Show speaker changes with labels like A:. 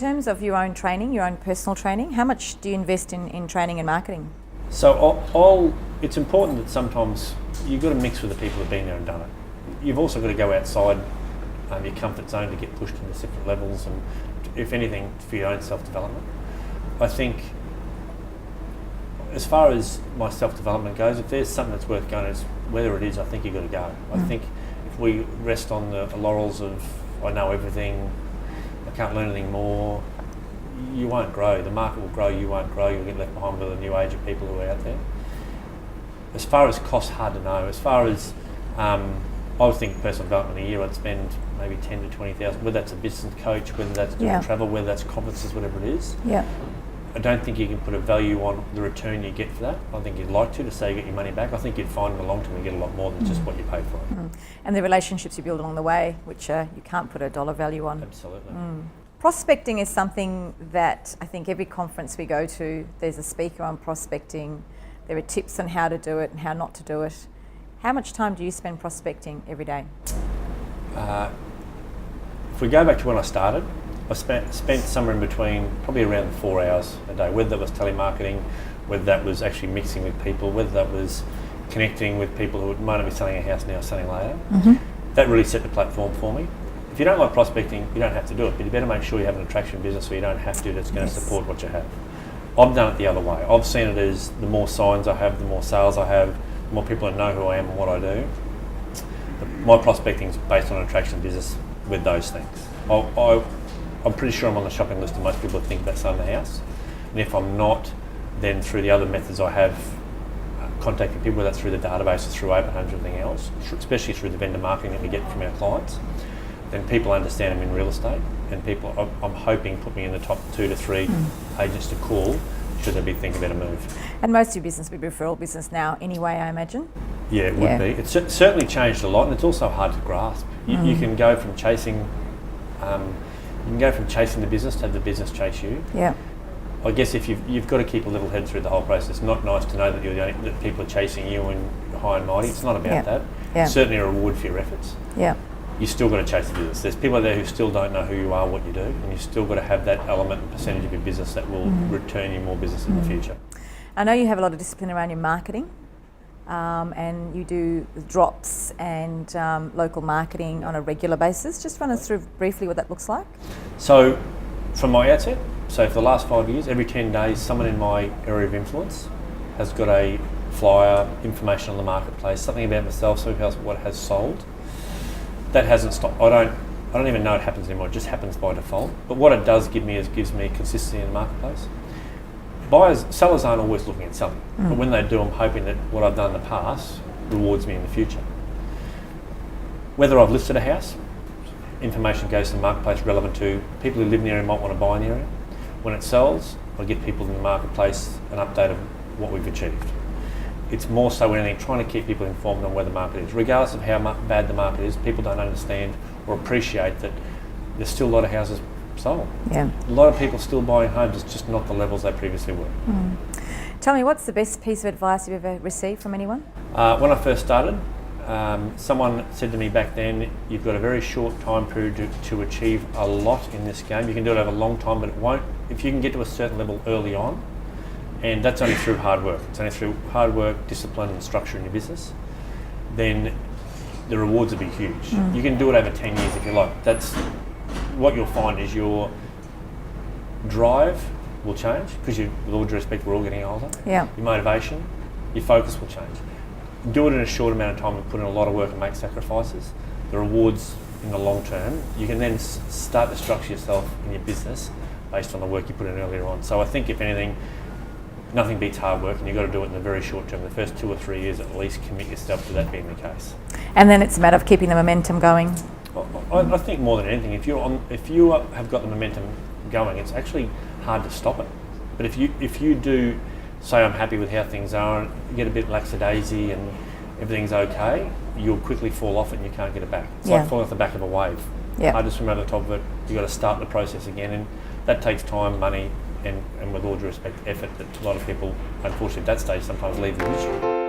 A: terms of your own training, your own personal training, how much do you invest in training and marketing?
B: So it's important that sometimes you've got to mix with the people who've been there and done it. You've also got to go outside your comfort zone to get pushed into different levels, and if anything, for your own self-development. I think as far as my self-development goes, if there's something that's worth going, it's whether it is, I think you've got to go. I think if we rest on the laurels of I know everything, I can't learn anything more, you won't grow. The market will grow, you won't grow, you'll get left behind with a new age of people who are out there. As far as costs, hard to know. As far as, I would think personal development a year, I'd spend maybe 10 to 20,000, whether that's a business coach, whether that's doing travel, whether that's conferences, whatever it is.
A: Yeah.
B: I don't think you can put a value on the return you get for that. I think you'd like to say you get your money back. I think you'd find in the long term you get a lot more than just what you paid for it.
A: And the relationships you build along the way, which you can't put a dollar value on.
B: Absolutely.
A: Prospecting is something that I think every conference we go to, there's a speaker on prospecting. There are tips on how to do it and how not to do it. How much time do you spend prospecting every day?
B: If we go back to when I started, I spent somewhere in between, probably around 4 hours a day, whether that was telemarketing, whether that was actually mixing with people, whether that was connecting with people who might not be selling a house now, selling later. That really set the platform for me. If you don't like prospecting, you don't have to do it, but you better make sure you have an attraction business so you don't have to, that's going to support what you have. I've done it the other way. I've seen it as the more signs I have, the more sales I have, the more people that know who I am and what I do. My prospecting is based on an attraction business with those things. I'm pretty sure I'm on the shopping list of most people that think about selling the house. And if I'm not, then through the other methods I have contacting people, whether that's through the database or through open homes or anything else, especially through the vendor marketing that we get from our clients, then people understand I'm in real estate, and people, I'm hoping, put me in the top 2 to 3 agents to call should they be thinking about a move.
A: And most of your business would be referral business now anyway, I imagine?
B: Yeah, it would be. It's certainly changed a lot, and it's also hard to grasp. You can go from chasing the business to have the business chase you.
A: Yeah.
B: I guess if you've got to keep a level head through the whole process. It's not nice to know that that people are chasing you and you're high and mighty. It's not about that.
A: Yeah.
B: It's certainly a reward for your efforts.
A: Yeah.
B: You still got to chase the business. There's people out there who still don't know who you are, what you do, and you've still got to have that element and percentage of your business that will return you more business in the future.
A: I know you have a lot of discipline around your marketing, and you do drops and local marketing on a regular basis. Just run us through briefly what that looks like.
B: So, from my outset, for the last 5 years, every 10 days, someone in my area of influence has got a flyer, information on the marketplace, something about myself, something else what has sold. That hasn't stopped. I don't even know it happens anymore. It just happens by default. But what it does give me is gives me consistency in the marketplace. Sellers aren't always looking at selling, but when they do, I'm hoping that what I've done in the past rewards me in the future. Whether I've listed a house, information goes to the marketplace relevant to people who live in the area and might want to buy in the area. When it sells, I give people in the marketplace an update of what we've achieved. It's more so than anything trying to keep people informed on where the market is. Regardless of how bad the market is, people don't understand or appreciate that there's still a lot of houses sold.
A: Yeah.
B: A lot of people still buying homes, it's just not the levels they previously were.
A: Tell me, what's the best piece of advice you've ever received from anyone?
B: When I first started, someone said to me back then, you've got a very short time period to achieve a lot in this game. You can do it over a long time, but it won't, if you can get to a certain level early on, and that's only through hard work. It's only through hard work, discipline and structure in your business, then the rewards will be huge. You can do it over 10 years if you like. That's what you'll find is your drive will change, because with all due respect, we're all getting older.
A: Yeah.
B: Your motivation, your focus will change. Do it in a short amount of time and put in a lot of work and make sacrifices. The rewards in the long term, you can then start to structure yourself in your business based on the work you put in earlier on. So I think if anything, nothing beats hard work, and you've got to do it in the very short term. The first 2 or 3 years at least, commit yourself to that being the case.
A: And then it's a matter of keeping the momentum going.
B: I think more than anything, if you have got the momentum going, it's actually hard to stop it. But if you do say I'm happy with how things are and you get a bit lackadaisy and everything's okay, you'll quickly fall off it and you can't get it back. It's like falling off the back of a wave. Hard to swim over the top of it. You've got to start the process again, and that takes time, money, and with all due respect, effort that a lot of people, unfortunately at that stage, sometimes leave the industry.